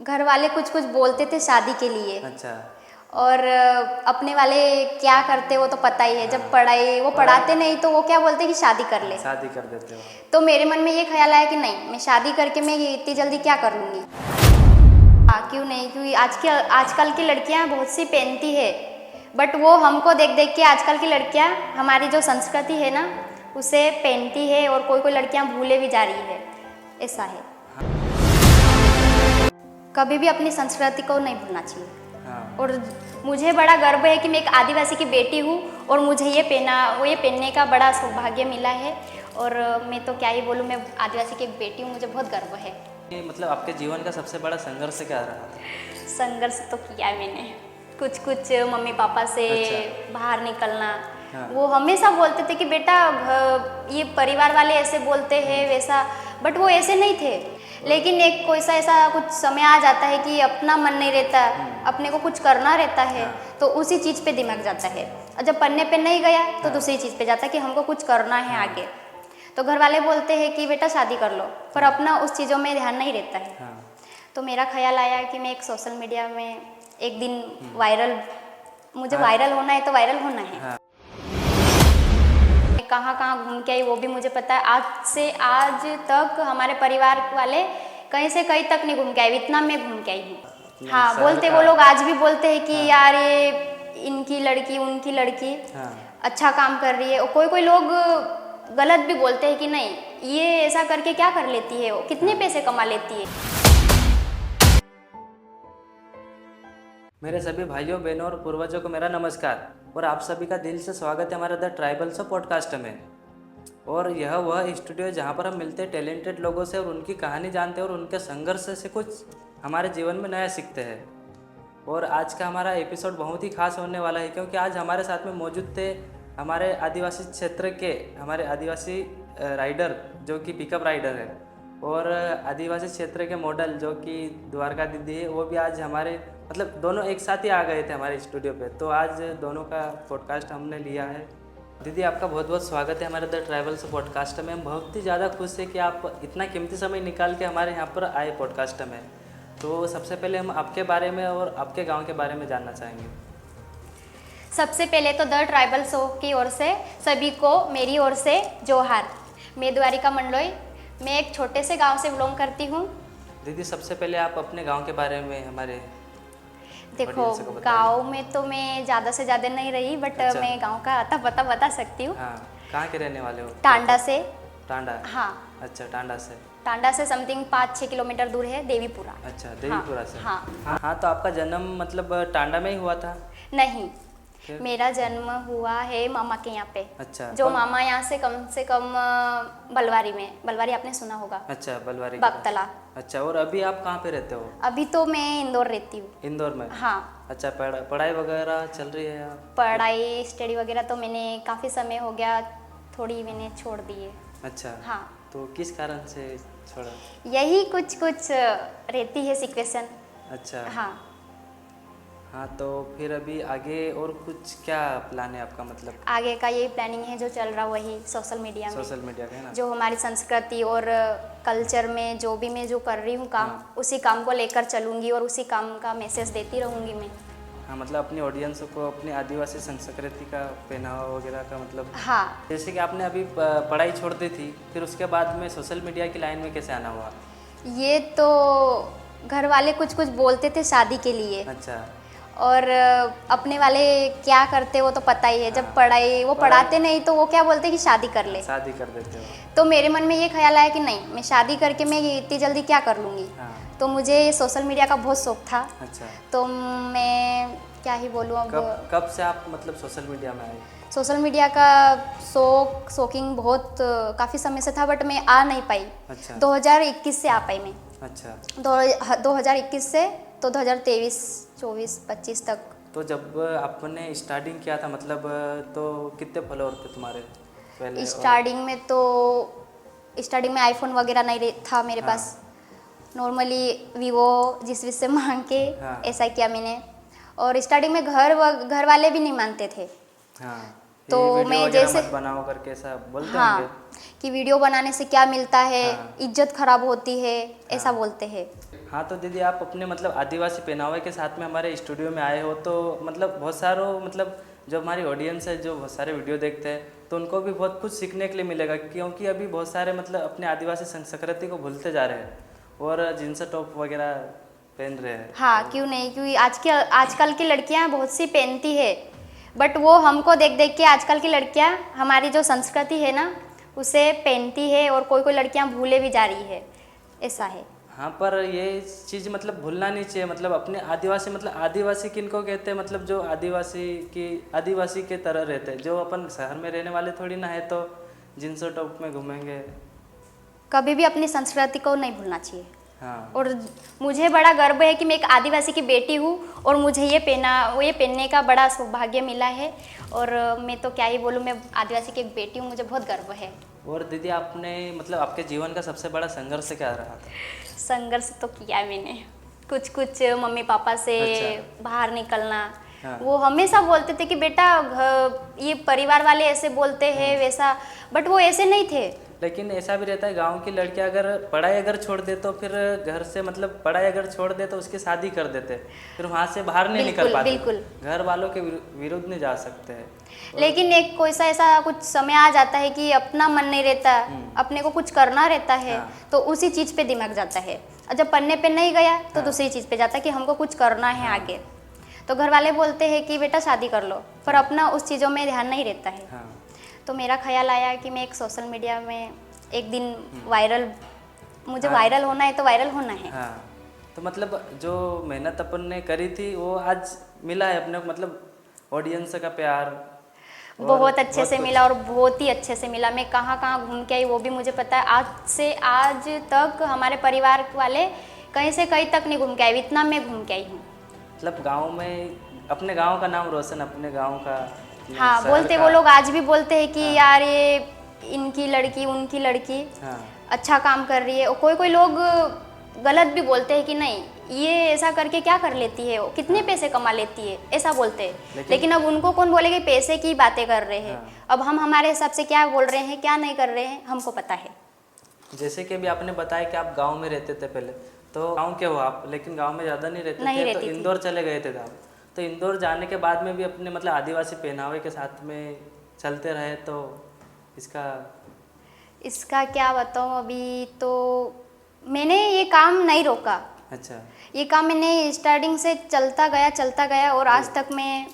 घर वाले कुछ कुछ बोलते थे शादी के लिए। अच्छा। और अपने वाले क्या करते वो तो पता ही है। जब पढ़ाई वो पढ़ाते नहीं तो वो क्या बोलते कि शादी कर ले। शादी कर देते हो। तो मेरे मन में ये ख्याल आया कि नहीं, मैं शादी करके मैं ये इतनी जल्दी क्या कर लूँगी। हाँ, क्यों नहीं, क्योंकि आजकल की लड़कियां बहुत सी पहनती है, बट वो हमको देख देख के आजकल की लड़कियां हमारी जो संस्कृति है ना उसे पहनती है, और कोई कोई लड़कियां भूले भी जा रही है। ऐसा है। कभी भी अपनी संस्कृति को नहीं भूलना चाहिए। हाँ। और मुझे बड़ा गर्व है कि मैं एक आदिवासी की बेटी हूँ और मुझे ये पहनने का बड़ा सौभाग्य मिला है। और मैं तो क्या ही बोलूँ, मैं आदिवासी की एक बेटी हूँ, मुझे बहुत गर्व है। ये मतलब आपके जीवन का सबसे बड़ा संघर्ष क्या रहा था? संघर्ष तो किया है मैंने, कुछ मम्मी पापा से अच्छा। बाहर निकलना। हाँ। वो हमेशा बोलते थे कि बेटा ये परिवार वाले ऐसे बोलते हैं वैसा, बट वो ऐसे नहीं थे। लेकिन एक कोई सा ऐसा कुछ समय आ जाता है कि अपना मन नहीं रहता, अपने को कुछ करना रहता है, तो उसी चीज़ पे दिमाग जाता है। और जब पढ़ने पे नहीं गया तो दूसरी चीज़ पे जाता है कि हमको कुछ करना है आगे। तो घर वाले बोलते हैं कि बेटा शादी कर लो, पर अपना उस चीज़ों में ध्यान नहीं रहता है। हाँ। तो मेरा ख्याल आया कि मैं एक सोशल मीडिया में एक दिन मुझे वायरल होना है, तो वायरल होना है। हाँ। मैं कहाँ कहाँ घूम के आई वो भी मुझे पता है। आज से आज तक हमारे परिवार वाले कहीं से कहीं तक नहीं घूम के आए, इतना मैं घूम के आई हूँ। हाँ, बोलते वो लोग आज भी बोलते हैं कि यार ये इनकी लड़की उनकी लड़की अच्छा काम कर रही है। और कोई कोई लोग गलत भी बोलते हैं कि नहीं, ये ऐसा करके क्या कर लेती है, वो कितने पैसे कमा लेती है। मेरे सभी भाइयों बहनों और पूर्वजों को मेरा नमस्कार और आप सभी का दिल से स्वागत है हमारे द ट्राइबल्स पॉडकास्ट में। और यह वह स्टूडियो है जहाँ पर हम मिलते हैं टैलेंटेड लोगों से और उनकी कहानी जानते हैं और उनके संघर्ष से कुछ हमारे जीवन में नया सीखते हैं। और आज का हमारा एपिसोड बहुत ही खास होने वाला है, क्योंकि आज हमारे साथ में मौजूद थे हमारे आदिवासी क्षेत्र के हमारे आदिवासी राइडर जो कि पिकअप राइडर है, और आदिवासी क्षेत्र के मॉडल जो कि द्वारका दीदी है, वो भी आज हमारे मतलब दोनों एक साथ ही आ गए थे हमारे स्टूडियो पे। तो आज दोनों का पॉडकास्ट हमने लिया है। दीदी आपका बहुत बहुत स्वागत है हमारे द ट्रैवल्स पॉडकास्ट में। हम बहुत ही ज़्यादा खुश है कि आप इतना कीमती समय निकाल के हमारे यहाँ पर आए पॉडकास्ट में। तो सबसे पहले हम आपके बारे में और आपके गांव के बारे में जानना चाहेंगे। सबसे पहले तो द ट्राइबल शो की ओर से सभी को मेरी ओर से जोहार। मैं द्वारिका मंडलोई, मैं एक छोटे से गांव से बिलोंग करती हूँ। दीदी सबसे पहले आप अपने गांव के बारे में हमारे देखो, गांव में तो मैं ज़्यादा से ज़्यादा नहीं रही, बट अच्छा। मैं गांव का अता पता बता सकती हूँ। हाँ, कहाँ के रहने वाले हो? टांडा से। टांडा। हाँ, अच्छा, टांडा से। टांडा से समथिंग 5-6 किलोमीटर दूर है देवीपुरा। अच्छा, देवीपुरा से। हाँ। हाँ, तो आपका जन्म मतलब टांडा में ही हुआ था? नहीं, मेरा जन्म हुआ है मामा के यहाँ पे। अच्छा। जो मामा यहाँ से कम बलवारी में, बलवारी आपने सुना होगा। अच्छा, बलवारी। बगतला। अच्छा, और अभी आप कहाँ पे रहते हो? अभी तो मैं इंदौर रहती हूँ। इंदौर में? हाँ। अच्छा, पढ़ाई वगैरह चल रही है? पढ़ाई स्टडी वगैरह तो मैंने काफ़ी समय हो गया, थोड़ी मैंने छोड़ दी है। अच्छा। हाँ। तो किस कारण से छोड़ा? यही कुछ रहती है सिचुएशन। अच्छा। हाँ। हाँ, तो फिर अभी आगे और कुछ क्या प्लान है आपका? मतलब आगे का यही प्लानिंग है जो चल रहा वही सोशल मीडिया में। सोशल मीडिया का है ना? जो हमारी संस्कृति और कल्चर में जो भी मैं जो कर रही हूँ काम, उसी काम को लेकर चलूँगी और उसी काम का मैसेज देती रहूँगी मैं। हाँ, मतलब अपनी ऑडियंस को अपनी आदिवासी संस्कृति का पहनावा वगैरह का मतलब। हाँ। जैसे कि आपने अभी पढ़ाई छोड़ दी थी, फिर उसके बाद में सोशल मीडिया की लाइन में कैसे आना हुआ? ये तो घर वाले कुछ कुछ बोलते थे शादी के लिए। अच्छा। और अपने वाले क्या करते वो तो पता ही है। जब पढ़ाई वो पढ़ाते नहीं तो वो क्या बोलते कि शादी कर ले। शादी कर देते हो। तो मेरे मन में ये ख्याल आया कि नहीं, मैं शादी करके मैं इतनी जल्दी क्या कर लूँगी। हाँ। तो मुझे सोशल मीडिया का बहुत शौक था। अच्छा। तो मैं क्या ही बोलूँ अब। कब से आप मतलब सोशल मीडिया में आए? सोशल मीडिया का शौकिंग बहुत काफ़ी समय से था, बट मैं आ नहीं पाई। अच्छा। 2021 से आ पाई मैं। अच्छा। 2021 से तो 2023, 24, 25 तक। तो जब आपने स्टार्टिंग किया था मतलब तो कितने फॉलोअर थे तुम्हारे पहले? स्टार्टिंग में आईफोन वगैरह नहीं था मेरे पास। नॉर्मली वीवो जिस से मांग के ऐसा किया मैंने। और स्टार्टिंग में घर वाले भी नहीं मानते थे। हाँ। तो वीडियो मैं वगैरह जैसे मत बनाओ करके ऐसा बोलते हाँ होंगे। कि वीडियो बनाने से क्या मिलता है, हाँ। इज्जत खराब होती है, ऐसा बोलते हैं। हाँ तो दीदी आप अपने मतलब आदिवासी पहनावे के साथ में हमारे स्टूडियो में आए हो, तो मतलब बहुत सारों मतलब जो हमारी ऑडियंस है जो बहुत सारे वीडियो देखते हैं तो उनको भी बहुत कुछ सीखने के लिए मिलेगा, क्योंकि अभी बहुत सारे मतलब अपने आदिवासी संस्कृति को भूलते जा रहे हैं और जींस टॉप वगैरह पहन रहे हैं। हाँ क्यों नहीं, क्योंकि आजकल की लड़कियां बहुत सी पहनती है, बट वो हमको देख देख के आजकल की लड़कियां हमारी जो संस्कृति है ना उसे पहनती है, और कोई कोई लड़कियां भूले भी जा रही है, ऐसा है। हाँ पर ये चीज़ मतलब भूलना नहीं चाहिए, मतलब अपने आदिवासी मतलब आदिवासी किनको कहते हैं, मतलब जो आदिवासी के तरह रहते हैं, जो अपन शहर में रहने वाले थोड़ी ना है तो जींस और टॉप में घूमेंगे। कभी भी अपनी संस्कृति को नहीं भूलना चाहिए। हाँ और मुझे बड़ा गर्व है कि मैं एक आदिवासी की बेटी हूँ और मुझे ये पहनने का बड़ा सौभाग्य मिला है, और मैं तो क्या ही बोलूँ, मैं आदिवासी की एक बेटी हूँ, मुझे बहुत गर्व है। और दीदी आपने मतलब आपके जीवन का सबसे बड़ा संघर्ष क्या रहा था? संघर्ष तो किया मैंने कुछ मम्मी पापा से अच्छा। बाहर निकलना। हाँ। वो हमेशा बोलते थे कि बेटा ये परिवार वाले ऐसे बोलते हैं वैसा, बट वो ऐसे नहीं थे। लेकिन ऐसा भी रहता है गांव की लड़कियां अगर पढ़ाई अगर छोड़ दे तो फिर घर से मतलब पढ़ाई अगर छोड़ दे तो उसकी शादी कर देते, फिर वहां से बाहर नहीं निकल पाते, बिल्कुल। घर वालों के विरुद्ध नहीं जा सकते हैं। लेकिन एक कोई सा ऐसा कुछ समय आ जाता है कि अपना मन नहीं रहता, अपने को कुछ करना रहता है, हाँ। तो उसी चीज़ पे दिमाग जाता है, और जब पढ़ने पे नहीं गया तो हाँ। दूसरी चीज़ पे जाता है कि हमको कुछ करना है आगे। तो घर वाले बोलते हैं कि बेटा शादी कर लो, पर अपना उस चीज़ों में ध्यान नहीं रहता है। हाँ। तो मेरा ख्याल आया कि मैं एक सोशल मीडिया में एक दिन मुझे वायरल होना है, तो वायरल होना है। हाँ तो मतलब जो मेहनत अपन ने करी थी वो आज मिला है अपने को, मतलब ऑडियंस का प्यार बहुत अच्छे से मिला, और बहुत ही अच्छे से मिला। मैं कहाँ कहाँ घूम के आई वो भी मुझे पता है। आज तक हमारे परिवार वाले कहीं से कहीं तक नहीं घूम के आई, इतना मैं घूम के आई हूँ। मतलब गांव में अपने गांव का नाम रोशन, अपने गांव का अपने हाँ शहर बोलते का। वो लोग आज भी बोलते हैं कि यार ये इनकी लड़की उनकी लड़की हाँ अच्छा काम कर रही है, और कोई कोई लोग गलत भी बोलते हैं कि नहीं ये ऐसा करके क्या कर लेती है, वो कितने पैसे कमा लेती है, ऐसा बोलते हैं। लेकिन अब उनको कौन बोलेगा पैसे की बातें कर रहे हैं। अब हम हमारे हिसाब से क्या बोल रहे हैं क्या नहीं कर रहे हैं हमको पता है। जैसे कि अभी आपने बताया कि आप गांव में रहते थे पहले, तो गांव के हो आप, लेकिन गांव में ज़्यादा नहीं रहते थे, तो इंदौर चले गए थे आप। तो इंदौर जाने के बाद में भी अपने मतलब आदिवासी पहनावे के साथ में चलते रहे, तो इसका क्या बताऊँ। अभी तो मैंने ये काम नहीं रोका। अच्छा। ये काम मैंने स्टार्टिंग से चलता गया, और आज तक मैं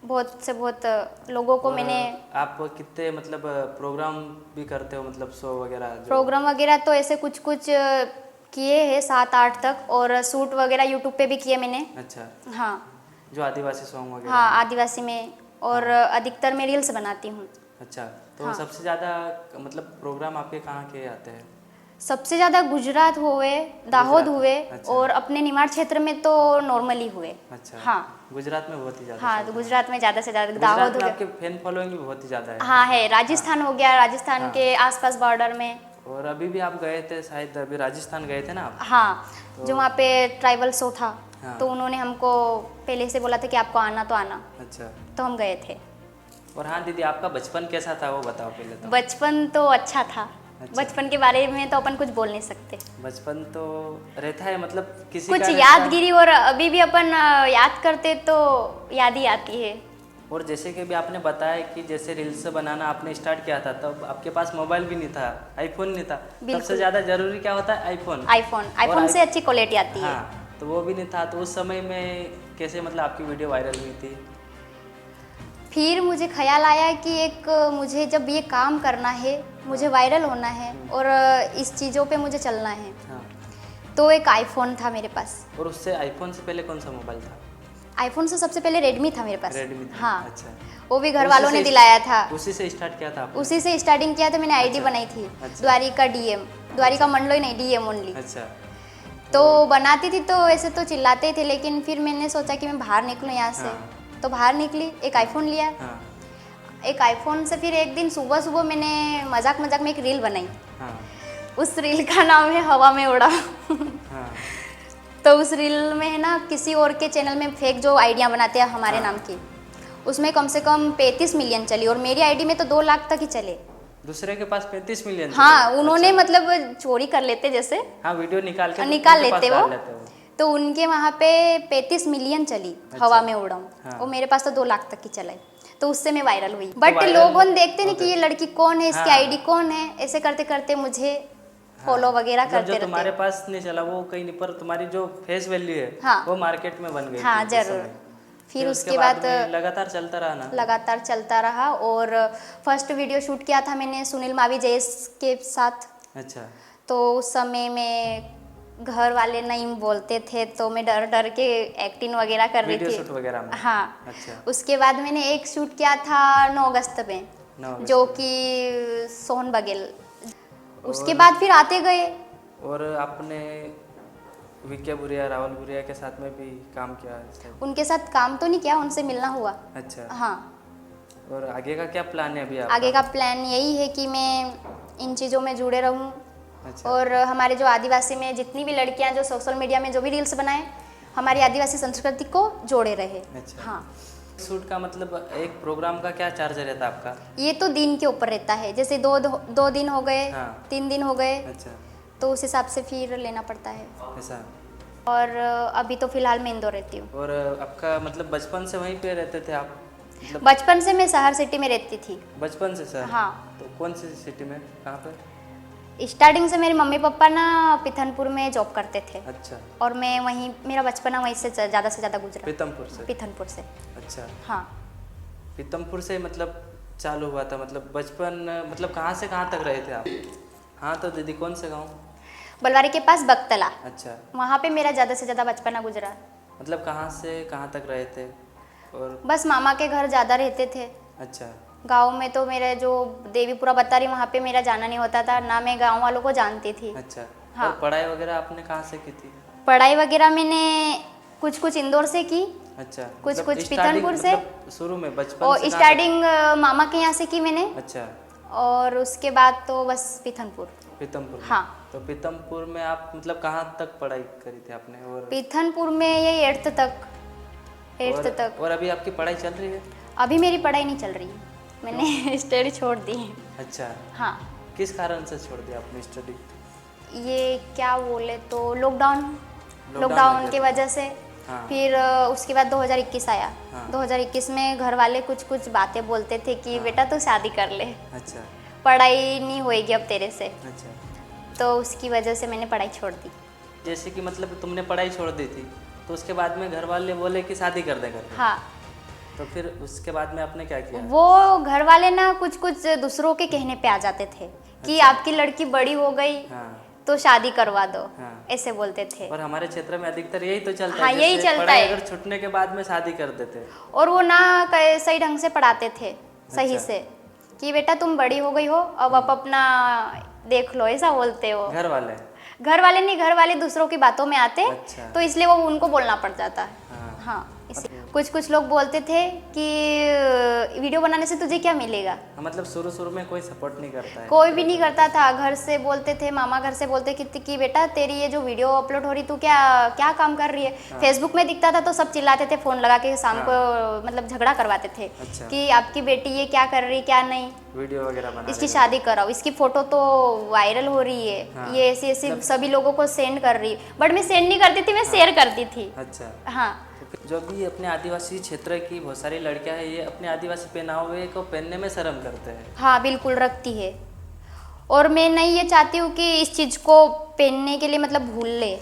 बहुत से बहुत लोगों को मैंने आप कितने मतलब प्रोग्राम भी करते हो, मतलब शो वगैरह प्रोग्राम वगैरह तो ऐसे कुछ किए हैं 7-8 तक, और शूट वगैरह यूट्यूब पे भी किए मैंने। अच्छा। हाँ जो आदिवासी सॉन्ग वगैरह। हाँ आदिवासी में, और अधिकतर मैं रील्स बनाती हूँ। अच्छा तो सबसे ज़्यादा मतलब प्रोग्राम आपके कहाँ के आते हैं? सबसे ज़्यादा गुजरात हुए, दाहोद हुए, अच्छा। और अपने निमाड़ क्षेत्र में तो नॉर्मली हुए। अच्छा। हाँ गुजरात में बहुत ही ज़्यादा। हाँ तो गुजरात में ज़्यादा से ज़्यादा गुजरात दाहोद में हो आपके फैन फॉलोइंग भी बहुत ही ज़्यादा है। हाँ है। राजस्थान हो गया, राजस्थान के आसपास बॉर्डर में। और अभी भी आप गए थे शायद, अभी राजस्थान गए थे ना आप? हाँ जो वहाँ पे ट्राइबल शो था, हाँ। तो उन्होंने हमको पहले से बोला था कि आपको आना तो आना, अच्छा। तो हम गए थे। और हाँ दीदी आपका बचपन कैसा था वो बताओ पहले तो। बचपन तो अच्छा था। अच्छा। बचपन के बारे में तो अपन कुछ बोल नहीं सकते। बचपन तो रहता है मतलब किसी कुछ का यादगिरी, और अभी भी अपन याद करते तो याद ही आती है। और जैसे कि अभी आपने बताया कि जैसे रील्स बनाना आपने स्टार्ट किया था, तब आपके पास मोबाइल भी नहीं था, आईफोन नहीं था। सबसे ज़्यादा जरूरी क्या होता है? आईफोन। आईफोन से अच्छी क्वालिटी आती है। हाँ तो वो भी नहीं था, तो उस समय में कैसे मतलब आपकी वीडियो वायरल हुई थी? फिर मुझे ख्याल आया कि मुझे जब ये काम करना है, मुझे वायरल होना है, और इस चीज़ों पे मुझे चलना है, हाँ। तो एक आईफोन था मेरे पास। और उससे आईफोन से पहले कौन सा मोबाइल था? आईफोन से सबसे पहले रेडमी था मेरे पास। रेडमी था। हाँ। अच्छा। वो भी घर वालों ने दिलाया था। उसी से स्टार्ट किया था आपने? उसी से स्टार्टिंग किया था मैंने। आईडी बनाई थी। अच्छा। द्वारिका मंडलोई नहीं, डीएम ओनली। अच्छा। तो बनाती थी, तो ऐसे तो चिल्लाते थे, लेकिन फिर मैंने सोचा कि मैं बाहर निकलूँ यहाँ से। तो बाहर निकली, एक आईफोन लिया। हाँ। एक आईफोन से फिर एक दिन सुबह सुबह मैंने मजाक में एक रील बनाई। हाँ। उस रील का नाम है हवा में उड़ा। हाँ। तो उस रील में है ना, किसी और के चैनल में फेक जो आइडिया बनाते हैं हमारे नाम की, उसमें कम से कम 35 मिलियन चली और मेरी आईडी में तो 2 लाख तक ही चले। दूसरे के पास 35 मिलियन हाँ, चले। उन्होंने अच्छा। मतलब चोरी कर लेते जैसे, हाँ, वीडियो निकाल के निकाल उनके पास लेते डाल वो, लेते हो। तो उनके वहाँ पे 35 मिलियन चली अच्छा। हवा में उड़ाऊँ, हाँ। और मेरे पास तो 2 लाख तक की चलाई, तो उससे मैं वायरल हुई। बट वायरल लोगों ने देखते नहीं हो कि गए। ये लड़की कौन है, इसकी हाँ। आईडी कौन है, ऐसे करते करते मुझे हाँ, फॉलो वगैरह मतलब करते जो तुम्हारे रहते। पास नहीं चला वो कहीं नहीं, पर तुम्हारी जो फेस वैल्यू है हाँ। वो मार्केट में बन गई हाँ, थी उस जरूर। समय। फिर उसके उसके बाद में लगातार चलता रहा ना। लगातार चलता रहा, और फर्स्ट वीडियो शूट किया था मैंने सुनील मावी जयेश के साथ। अच्छा। तो उस समय में घर वाले नहीं बोलते थे, तो मैं डर डर के एक्टिंग वगैरह कर रही वीडियो थी। शूट वगैरह में। हाँ। अच्छा। उसके बाद मैंने एक शूट किया था 9 अगस्त में, 9 अगस्त जो में। कि सोहन बघेल। उसके और- बाद फिर आते गए। और आपने विक्या बुरिया, राहुल बुरिया के साथ में भी काम किया है शायद। उनके साथ काम तो नहीं किया, उनसे मिलना हुआ। अच्छा। हाँ। और आगे का क्या प्लान है अभी आपका? आगे का प्लान यही है कि मैं इन चीज़ों में जुड़े रहूं, अच्छा। और हमारे जो आदिवासी में जितनी भी लड़कियां जो सोशल मीडिया में जो भी रील्स बनाएं, हमारी आदिवासी संस्कृति को जोड़े रहे। अच्छा। हाँ। शूट का मतलब एक प्रोग्राम का क्या चार्ज रहता है आपका? ये तो दिन के ऊपर रहता है, जैसे दो दिन हो गए, हाँ। 3 दिन हो गए, अच्छा। तो उस हिसाब से फिर लेना पड़ता है। ऐसा। और अभी तो फिलहाल मैं इंदौर रहती हूँ। और आपका मतलब बचपन से वहीं पे रहते थे आप? मतलब बचपन से मैं शहर सिटी में रहती थी। बचपन से सर? हाँ। तो कौन सी सिटी में, कहाँ पे? स्टार्टिंग से मेरे मम्मी पापा ना पिथनपुर में जॉब करते थे, अच्छा। और मैं वहीं, मेरा बचपना वहीं से ज़्यादा गुजरा। पीतमपुर से? पिथनपुर से। अच्छा। हाँ। पीतमपुर से मतलब चालू हुआ था, मतलब बचपन मतलब कहाँ से कहाँ तक रहे थे आप? हाँ तो दीदी कौन से गाँव? बलवारी के पास बगतला, अच्छा। वहाँ पे मेरा ज़्यादा से ज़्यादा बचपना गुजरा। मतलब कहाँ से कहाँ तक रहे थे? और बस मामा के घर ज़्यादा रहते थे। अच्छा। गांव में तो मेरे जो देवीपुरा बता रही, वहाँ पे मेरा जाना नहीं होता था, ना मैं गांव वालों को जानती थी। अच्छा। हाँ। और पढ़ाई वगैरह आपने कहाँ से की थी? पढ़ाई वगैरह मैंने कुछ इंदौर से की, अच्छा। कुछ मतलब पिथनपुर से, मतलब शुरू में बचपन और से कहाँ स्टार्टिंग मामा के यहाँ से की मैंने, तक? अच्छा। और उसके बाद तो बस पिथनपुर। पीतमपुर में। हाँ। तो पीतमपुर में आप मतलब कहाँ तक पढ़ाई करी थी आपने? और पिथनपुर में ये 8th तक, 8th तक। और अभी आपकी पढ़ाई चल रही है? अभी मेरी पढ़ाई नहीं चल रही, मैंने स्टडी छोड़ दी। अच्छा। हाँ। किस कारण से छोड़ दिया आपने स्टडी? ये क्या बोले तो लॉकडाउन लॉकडाउन की वजह से। हाँ। फिर उसके बाद 2021 आया। हाँ। 2021 में घर वाले कुछ बातें बोलते थे कि हाँ। बेटा तू शादी कर ले, अच्छा। पढ़ाई नहीं होएगी अब तेरे से, अच्छा। तो उसकी वजह से मैंने पढ़ाई छोड़ दी। जैसे कि मतलब तुमने पढ़ाई छोड़ दी थी, तो उसके बाद में घर वाले बोले कि शादी कर दे करके। हाँ। तो फिर उसके बाद में आपने क्या किया? वो घर वाले ना कुछ दूसरों के कहने पे आ जाते थे कि अच्छा। आपकी लड़की बड़ी हो गई हाँ। तो शादी करवा दो, हाँ। ऐसे बोलते थे। और हमारे क्षेत्र में अधिकतर यही तो चलता हाँ, है। यही जैसे चलता पढ़ाई है। अगर छूटने के बाद में शादी कर देते। और वो ना सही ढंग से पढ़ाते थे, सही अच्छा। से, कि बेटा तुम बड़ी हो गई हो, अब आप अपना देख लो, ऐसा बोलते हो। घर वाले? घर वाले नहीं, घर वाले दूसरों की बातों में आते, अच्छा। तो इसलिए वो उनको बोलना पड़ जाता है। हाँ। हाँ, कुछ लोग बोलते थे कि वीडियो बनाने से तुझे क्या मिलेगा। हाँ, मतलब शुरू में कोई सपोर्ट नहीं करता है। कोई भी नहीं करता था। घर से बोलते थे, मामा घर से बोलते कि बेटा तेरी ये जो वीडियो अपलोड हो रही, तू क्या काम कर रही है। हाँ। फेसबुक में दिखता था तो सब चिल्लाते थे, फोन लगा के शाम हाँ। को मतलब झगड़ा करवाते थे। अच्छा। कि आपकी बेटी ये क्या कर रही, क्या नहीं, वीडियो वगैरह बना इसकी रहे शादी कराओ, इसकी फोटो तो वायरल हो रही है, हाँ। ये ऐसी सभी लोगों को सेंड कर रही। बट मैं सेंड नहीं करती थी, मैं शेयर करती थी। हो। अच्छा। हाँ। तो फिर जो भी अपने आदिवासी क्षेत्र की बहुत सारी लड़कियां हैं, ये अपने आदिवासी पहनावे को पहनने में शर्म करते हैं। हाँ, बिल्कुल रखती है। और मैं नहीं ये चाहती हूँ कि इस चीज़ को पहनने के लिए मतलब भूल ले।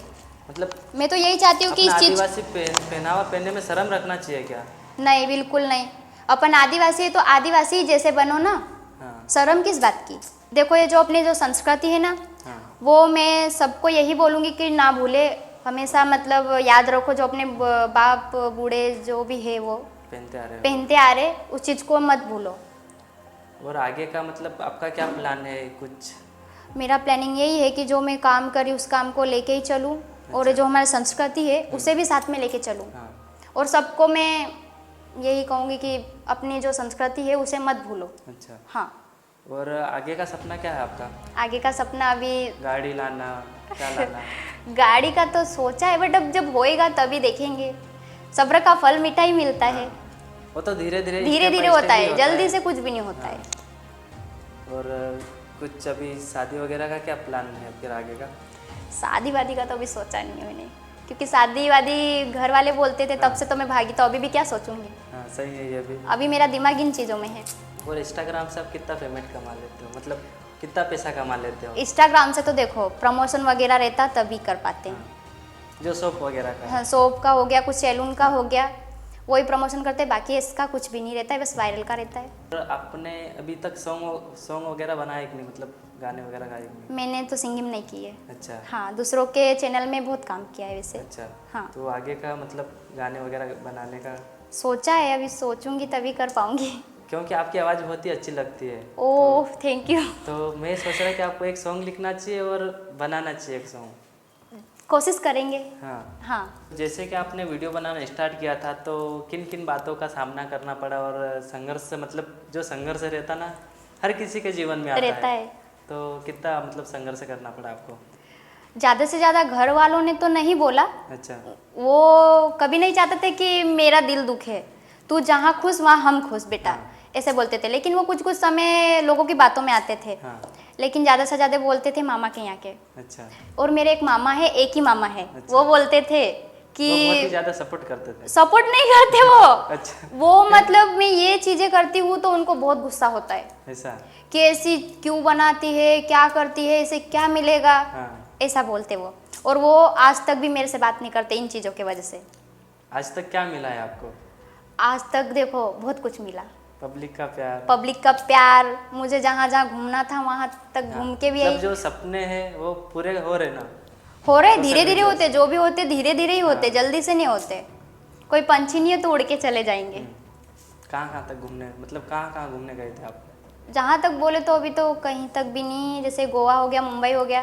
मतलब मैं तो यही चाहती हूँ कि अपना इस चीज़, आदिवासी पहनावा पहनने में शर्म रखना चाहिए क्या? नहीं, बिल्कुल नहीं। अपन आदिवासी है तो आदिवासी ही जैसे बनो ना, हाँ। शर्म किस बात की। देखो ये जो अपनी जो संस्कृति है ना, हाँ। वो मैं सबको यही बोलूँगी कि ना भूले, हमेशा मतलब याद रखो। जो अपने बाप बूढ़े जो भी है वो पहनते आ रहे हो। पहनते आ रहे, उस चीज़ को मत भूलो। और आगे का मतलब आपका क्या प्लान है कुछ? मेरा प्लानिंग यही है कि जो मैं काम करी उस काम को लेके ही चलूँ, और जो हमारी संस्कृति है उसे भी साथ में लेके चलूँ। हाँ। और सबको मैं यही कहूँगी कि अपनी जो संस्कृति है उसे मत भूलो। अच्छा। हाँ। और आगे का सपना क्या है आपका? आगे का सपना अभी गाड़ी लाना, क्या लाना? गाड़ी का तो सोचा है, बट अब जब होएगा तभी देखेंगे। सब्र का फल मीठा ही मिलता है। वो तो धीरे धीरे धीरे धीरे होता है, जल्दी से कुछ भी नहीं होता है। और कुछ अभी शादी वगैरह का क्या प्लान है फिर आगे का? शादी वादी का तो अभी सोचा नहीं है मैंने, क्योंकि शादी वादी घर वाले बोलते थे तब से तो मैं भागी, तो अभी भी क्या सोचूंगी। हाँ सही है ये भी। अभी मेरा दिमाग इन चीज़ों में है। और इंस्टाग्राम से आप कितना पेमेंट कमा लेते हो, मतलब कितना पैसा कमा लेते हो? इंस्टाग्राम से तो देखो प्रमोशन वगैरह रहता तभी कर पाते हैं। जो शॉप वगैरह का है? हाँ, सोप का हो गया, कुछ सैलून का हो गया, वही प्रमोशन करते हैं, बाकी इसका कुछ भी नहीं रहता है, बस वायरल का रहता है। और आपने अभी तक सॉन्ग वगैरह बनाए कि नहीं, मतलब गाने वगैरह गाए कि नहीं? मैंने तो सिंगिंग नहीं की है। अच्छा। हाँ, दूसरों के चैनल में बहुत काम किया है वैसे। अच्छा। हाँ, तो आगे का मतलब गाने वगैरह बनाने का? सोचा है, अभी सोचूंगी तभी कर पाऊंगी। क्योंकि आपकी आवाज़ बहुत ही अच्छी लगती है। Oh thank you. तो मैं सोच रहा कि आपको एक सॉन्ग लिखना चाहिए और बनाना चाहिए एक सॉन्ग। कोशिश करेंगे। हाँ। हाँ, जैसे कि आपने वीडियो बनाना स्टार्ट किया था तो किन किन बातों का सामना करना पड़ा, और संघर्ष से मतलब जो संघर्ष रहता ना हर किसी के जीवन में आता रहता है। तो कितना मतलब संघर्ष करना पड़ा आपको? ज़्यादा से ज़्यादा घर वालों ने तो नहीं बोला, अच्छा। वो कभी नहीं चाहते थे कि मेरा दिल दुखे, तू जहाँ खुश वहाँ हम खुश बेटा, हाँ। ऐसे बोलते थे। लेकिन वो कुछ कुछ समय लोगों की बातों में आते थे। हाँ। लेकिन ज़्यादा से ज़्यादा बोलते थे मामा के यहाँ के। अच्छा। और मेरे एक मामा है, एक ही मामा है। अच्छा। वो बोलते थे कि वो बहुत ही ज़्यादा सपोर्ट करते थे? सपोर्ट नहीं करते वो। अच्छा। वो मतलब मैं ये चीज़ें करती हूँ तो उनको बहुत गुस्सा होता है ऐसा? कि ऐसी क्यों बनाती है, क्या करती है, इसे क्या मिलेगा, हाँ। ऐसा बोलते वो। और वो आज तक भी मेरे से बात नहीं करते इन चीज़ों की वजह से। आज तक क्या मिला है आपको? आज तक देखो बहुत कुछ मिला। पब्लिक का प्यार? पब्लिक का प्यार, मुझे जहाँ जहाँ घूमना था वहाँ तक घूम के भी मतलब आई। जो सपने हैं वो पूरे हो रहे ना? हो रहे, social धीरे धीरे media होते, जो भी होते धीरे धीरे ही होते, हाँ। जल्दी से नहीं होते। कोई पंछी नहीं है तो उड़ के चले जाएंगे। कहाँ कहाँ तक घूमने, मतलब कहाँ कहाँ घूमने गए थे आप? जहाँ तक बोले तो अभी तो कहीं तक भी नहीं, जैसे गोवा हो गया, मुंबई हो गया।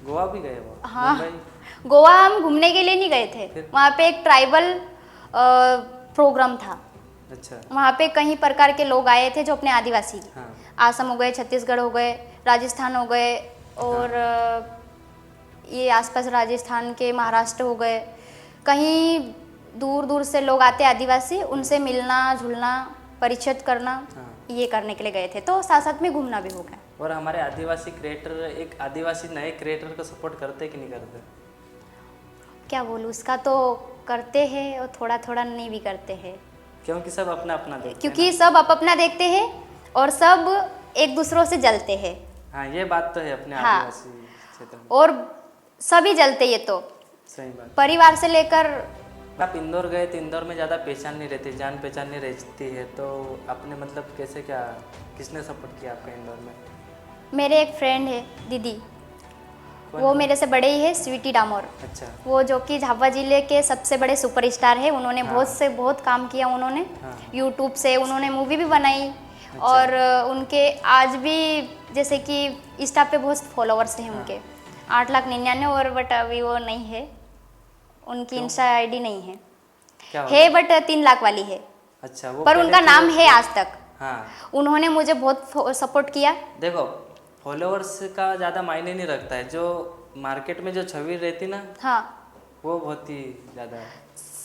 गोवा भी गए वो? हाँ, मुंबई? गोवा हम घूमने के लिए नहीं गए थे, फिर? वहाँ पे एक ट्राइबल प्रोग्राम था। अच्छा। वहाँ पे कई प्रकार के लोग आए थे जो अपने आदिवासी, हाँ। आसम हो गए, छत्तीसगढ़ हो गए, राजस्थान हो गए, और ये आसपास राजस्थान के महाराष्ट्र हो गए, कहीं दूर दूर से लोग आते आदिवासी, उनसे मिलना जुलना परिचित करना, हाँ। ये करने के लिए गए थे। तो साथ साथ में घूमना भी हो गया। और हमारे आदिवासी क्रिएटर, एक आदिवासी नए क्रिएटर को सपोर्ट करते कि नहीं करते? क्या बोलूँ, उसका तो करते हैं और थोड़ा थोड़ा नहीं भी करते हैं, क्योंकि सब अपना अपना देखते हैं क्योंकि सब अपना देखते हैं और सब एक दूसरों से जलते हैं। ना। हाँ ये बात तो है अपने हाँ। आदिवासी क्षेत्र में। और सभी जलते, ये तो सही बात। परिवार से लेकर। आप इंदौर गए तो इंदौर में ज़्यादा पहचान नहीं रहती, जान पहचान नहीं रहती है, तो आपने मतलब कैसे, क्या किसने सपोर्ट किया आपका इंदौर में? मेरे एक फ्रेंड है दीदी, कौन वो है? मेरे से बड़े ही है, स्वीटी डामोर। अच्छा। वो जो कि झाबुआ जिले के सबसे बड़े सुपरस्टार है। उन्होंने हाँ। बहुत काम किया उन्होंने। हाँ। यूट्यूब से उन्होंने मूवी भी बनाई। और उनके आज भी जैसे कि इंस्टा पे बहुत फॉलोअर्स हैं उनके, 8,99,000, और बट अभी वो नहीं है, उनकी इंस्टा आईडी नहीं है, क्या हो है गया? बट 3 लाख वाली है। अच्छा। वो पर पहले उनका तो- नाम है आज तक। हाँ। उन्होंने मुझे बहुत सपोर्ट किया। देखो फॉलोअर्स का ज़्यादा मायने नहीं रखता है, जो मार्केट में जो छवि रहती ना हाँ, वो बहुत ही ज़्यादा।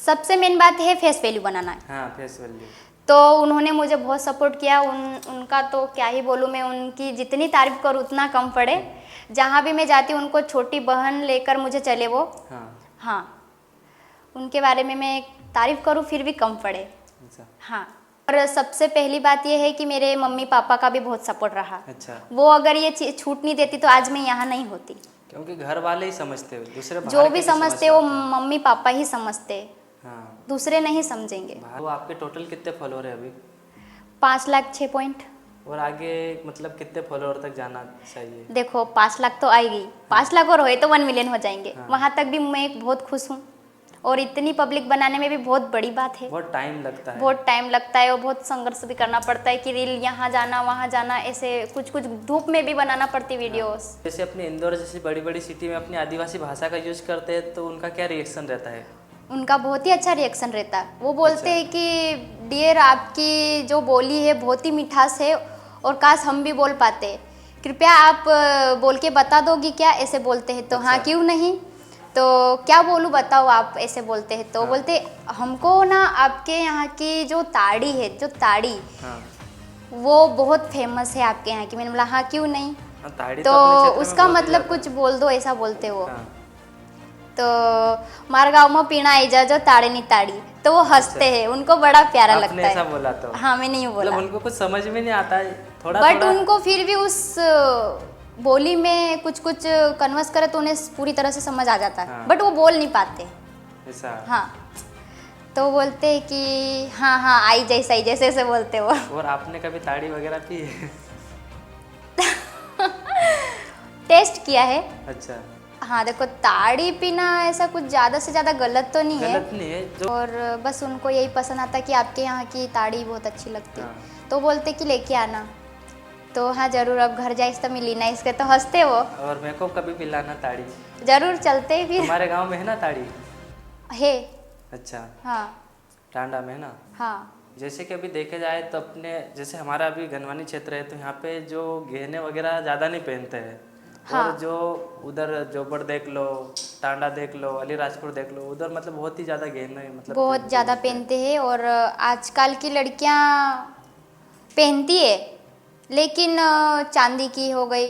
सबसे मेन बात है फेस वैल्यू बनाना। हाँ फेस वैल्यू। तो उन्होंने मुझे बहुत सपोर्ट किया। उनका तो क्या ही बोलूँ मैं, उनकी जितनी तारीफ करूँ उतना कम पड़े। जहाँ भी मैं जाती हूँ उनको छोटी बहन लेकर मुझे चले वो। हाँ। हाँ, उनके बारे में मैं तारीफ करूँ फिर भी कम पड़े। अच्छा। हाँ, और सबसे पहली बात यह है कि मेरे मम्मी पापा का भी बहुत सपोर्ट रहा। अच्छा। वो अगर ये छूट नहीं देती तो आज मैं यहाँ नहीं होती। क्योंकि घर वाले ही समझते हो, दूसरे बाहर जो के भी समझ समझते वो पाते हैं। मम्मी पापा ही समझते, हाँ। दूसरे नहीं समझेंगे। वो आपके टोटल कितने फॉलोअर है अभी? 5,06,000 पॉइंट। और आगे मतलब कितने फॉलोअर तक जाना चाहिए? देखो 5 लाख तो आएगी, 5 लाख और होए तो 1 मिलियन हो जाएंगे। हाँ। वहाँ तक भी मैं बहुत खुश हूँ। और इतनी पब्लिक बनाने में भी बहुत बड़ी बात है। बहुत टाइम लगता है। बहुत टाइम लगता है और बहुत संघर्ष भी करना पड़ता है कि रील यहाँ जाना वहाँ जाना, ऐसे कुछ कुछ धूप में भी बनाना पड़ती वीडियोस। जैसे अपने इंदौर जैसी बड़ी बड़ी सिटी में अपनी आदिवासी भाषा का यूज करते हैं तो उनका क्या रिएक्शन रहता है? उनका बहुत ही अच्छा रिएक्शन रहता है। वो बोलते हैं कि डियर आपकी जो बोली है बहुत ही मिठास है और काश हम भी बोल पाते, कृपया आप बोल के बता दोगी क्या, ऐसे बोलते हैं। तो हाँ अच्छा। क्यों नहीं, तो क्या बोलूँ बताओ, आप ऐसे बोलते हैं तो बोलते हमको ना आपके यहाँ की जो ताड़ी है, जो ताड़ी हाँ वो बहुत फेमस है आपके यहाँ की। मैंने बोला हाँ क्यों नहीं, हाँ, ताड़ी तो अपने क्षेत्र में उसका बहुत ही मतलब ज़्यादा कुछ बोल दो, ऐसा बोलते वो। हाँ तो मार गाँव में पीना आईजा जो ताड़े नहीं ताड़ी, तो वो हंसते हैं, उनको बड़ा प्यारा आपने लगता ऐसा है। बोला तो हाँ मैंने यूँ मतलब बोला, उनको कुछ समझ में नहीं आता है थोड़ा बट थोड़ा। उनको फिर भी उस बोली में कुछ कुछ कन्वर्स करे तो उन्हें पूरी तरह से समझ आ जाता है, हाँ। बट वो बोल नहीं पाते। ऐसा हाँ, तो बोलते हैं कि हाँ हाँ आई जैसा ही, जैसे ऐसे बोलते वो। और आपने कभी ताड़ी वगैरह पी है? टेस्ट किया है। अच्छा, हाँ देखो, ताड़ी पीना ऐसा कुछ ज़्यादा से ज़्यादा गलत तो नहीं है, गलत नहीं है जो और बस उनको यही पसंद आता कि आपके यहाँ की ताड़ी बहुत अच्छी लगती है, हाँ। तो बोलते कि लेके आना। तो हाँ ज़रूर, अब घर जाइस तो मिली ना इसके, तो हंसते वो। और मेरे को कभी पिलाना ताड़ी। ज़रूर चलते हैं फिर। तुम्हारे गांव में है ना ताड़ी? है। अच्छा, हाँ टांडा में है ना? हाँ जैसे कि अभी देखे जाए तो अपने जैसे हमारा अभी गनवानी क्षेत्र है तो यहाँ पे जो गहने वगैरह ज़्यादा नहीं पहनते हैं। हाँ। और जो उधर जोबड़ देख लो, टांडा देख लो, अलीराजपुर देख लो, उधर मतलब बहुत ही ज़्यादा गहने मतलब बहुत ज़्यादा पहनते हैं, और आजकल की लड़कियाँ पहनती है, लेकिन चांदी की हो गई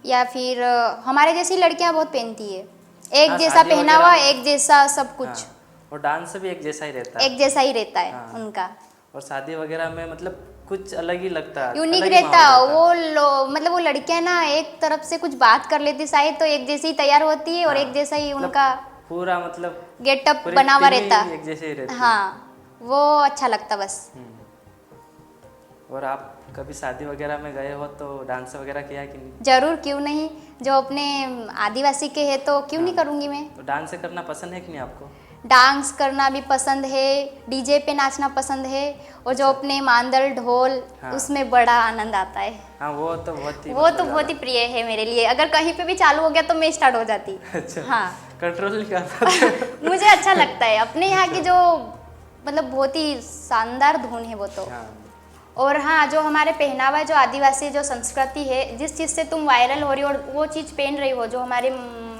या फिर हमारे जैसी लड़कियां बहुत पहनती है, एक हाँ, जैसा शादी पहनावा, वगैरह में। एक जैसा सब कुछ। हाँ, और डांस भी एक जैसा ही रहता है। एक जैसा ही रहता है हाँ। उनका, और शादी वगैरह में मतलब कुछ अलग ही लगता है, यूनिक अलग ही रहता माहौल वो मतलब वो लड़कियां ना एक तरफ से कुछ बात कर लेती शायद, तो एक जैसी तैयार होती है, और हाँ, एक जैसा ही मतलब उनका पूरा मतलब गेटअप पूरी बना हुआ टीम ही रहता। एक जैसे ही रहती है। हाँ, वो अच्छा लगता बस। और आप कभी शादी वगैरह में गए हो तो डांस वगैरह किया कि नहीं? जरूर, क्यों नहीं, जो अपने आदिवासी के है तो क्यों नहीं करूँगी मैं। तो डांस करना पसंद है कि नहीं आपको? डांस करना भी पसंद है, डीजे पे नाचना पसंद है, और जो अपने मांदल ढोल, हाँ। उसमें बड़ा आनंद आता है। हाँ, वो तो बहुत ही वो मतलब तो बहुत ही प्रिय है मेरे लिए, अगर कहीं पे भी चालू हो गया तो मैं स्टार्ट हो जाती। अच्छा, हाँ, कंट्रोल नहीं कर पाते। मुझे अच्छा लगता है अपने यहाँ की जो मतलब बहुत ही शानदार धुन है वो तो। हाँ, और हाँ, जो हमारे पहनावा है, जो आदिवासी जो संस्कृति है, जिस चीज़ से तुम वायरल हो रही हो और वो चीज़ पहन रही हो, जो हमारे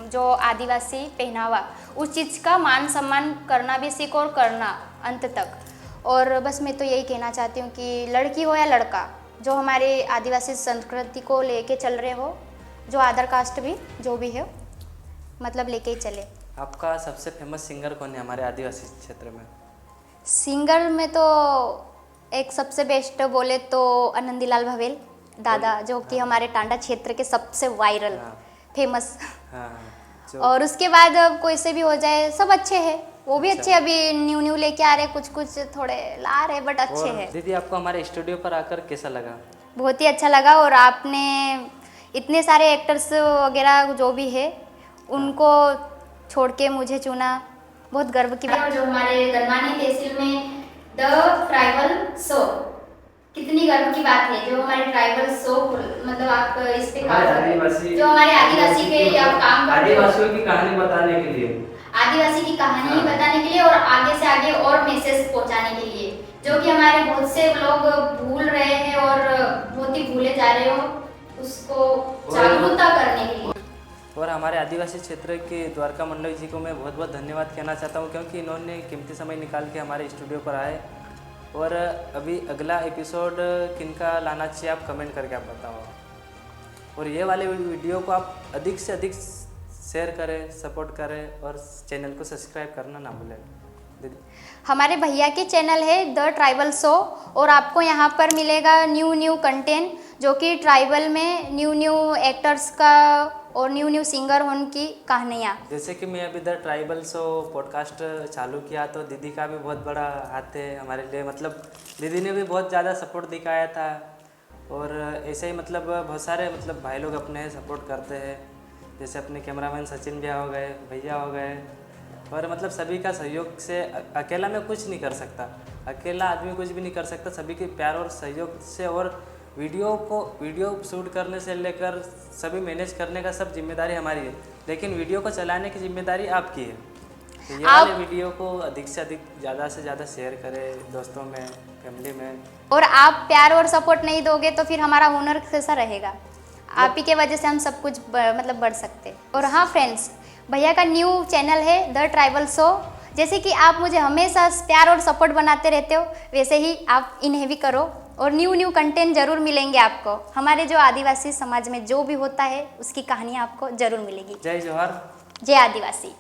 जो आदिवासी पहनावा, उस चीज़ का मान सम्मान करना भी सीखो और करना अंत तक। और बस मैं तो यही कहना चाहती हूँ कि लड़की हो या लड़का, जो हमारे आदिवासी संस्कृति को लेके चल रहे हो, जो अदर कास्ट भी जो भी है, मतलब लेके ही चले। आपका सबसे फेमस सिंगर कौन है हमारे आदिवासी क्षेत्र में? सिंगर में तो एक सबसे बेस्ट बोले तो आनंदीलाल भवेल दादा, जो कि हमारे टांडा क्षेत्र के सबसे वायरल हाँ। फेमस। हाँ, जो और उसके बाद अब कोई से भी हो जाए, सब अच्छे हैं, वो भी अच्छा। अच्छे, अभी न्यू न्यू लेके आ रहे, कुछ कुछ थोड़े ला रहे, बट अच्छे और हैं। दीदी आपको हमारे स्टूडियो पर आकर कैसा लगा? बहुत ही अच्छा लगा, और आपने इतने सारे एक्टर्स वगैरह जो भी है उनको छोड़ के मुझे चुना, बहुत गर्व की बात। जो हमारे गनवानी तहसील में द ट्राइबल शो, कितनी गर्व की बात है, जो हमारे ट्राइबल शो मतलब आप इस पे काम कर रहे हो, जो हमारे आदिवासी के आप काम कर रहे हो, आदिवासियों की कहानी बताने के लिए, आदिवासी की कहानी बताने के लिए, और आगे से आगे और मैसेज पहुंचाने के लिए, जो कि हमारे बहुत से लोग भूल रहे हैं और बहुत ही भूले जा रहे हो, उसको जागरूकता करने के लिए। और हमारे आदिवासी क्षेत्र के द्वारका मंडल जी को मैं बहुत बहुत धन्यवाद कहना चाहता हूँ, क्योंकि इन्होंने कीमती समय निकाल के हमारे स्टूडियो पर आए। और अभी अगला एपिसोड किनका लाना चाहिए आप कमेंट करके आप बताओ, और ये वाले वीडियो को आप अधिक से अधिक शेयर करें, सपोर्ट करें, और चैनल को सब्सक्राइब करना ना भूलें। दीदी, हमारे भैया के चैनल है द ट्राइबल शो, और आपको यहाँ पर मिलेगा न्यू न्यू कंटेंट, जो कि ट्राइबल में न्यू न्यू एक्टर्स का और न्यू न्यू सिंगर उनकी कहानियाँ। जैसे कि मैं अभी द ट्राइबल शो पॉडकास्ट चालू किया तो दीदी का भी बहुत बड़ा हाथ है हमारे लिए, मतलब दीदी ने भी बहुत ज़्यादा सपोर्ट दिखाया था। और ऐसे ही मतलब बहुत सारे मतलब भाई लोग अपने सपोर्ट करते हैं, जैसे अपने कैमरामैन सचिन भैया हो गए, और मतलब सभी का सहयोग से अकेला मैं कुछ नहीं कर सकता, अकेला आदमी कुछ भी नहीं कर सकता, सभी के प्यार और सहयोग से। और वीडियो शूट करने से लेकर सभी मैनेज करने का सब जिम्मेदारी हमारी है, लेकिन वीडियो को चलाने की जिम्मेदारी आपकी है। तो ये वाले वीडियो को अधिक से अधिक ज़्यादा से ज़्यादा शेयर करें दोस्तों में, फैमिली में। और आप प्यार और सपोर्ट नहीं दोगे तो फिर हमारा हुनर कैसा रहेगा? आप ही के वजह से हम सब कुछ मतलब बढ़ सकते। और हाँ फ्रेंड्स, भैया का न्यू चैनल है द ट्राइबल शो। जैसे कि आप मुझे हमेशा प्यार और सपोर्ट बनाते रहते हो, वैसे ही आप इन्हें भी करो और न्यू न्यू कंटेंट जरूर मिलेंगे आपको। हमारे जो आदिवासी समाज में जो भी होता है उसकी कहानियाँ आपको जरूर मिलेगी। जय जोहार। जय आदिवासी।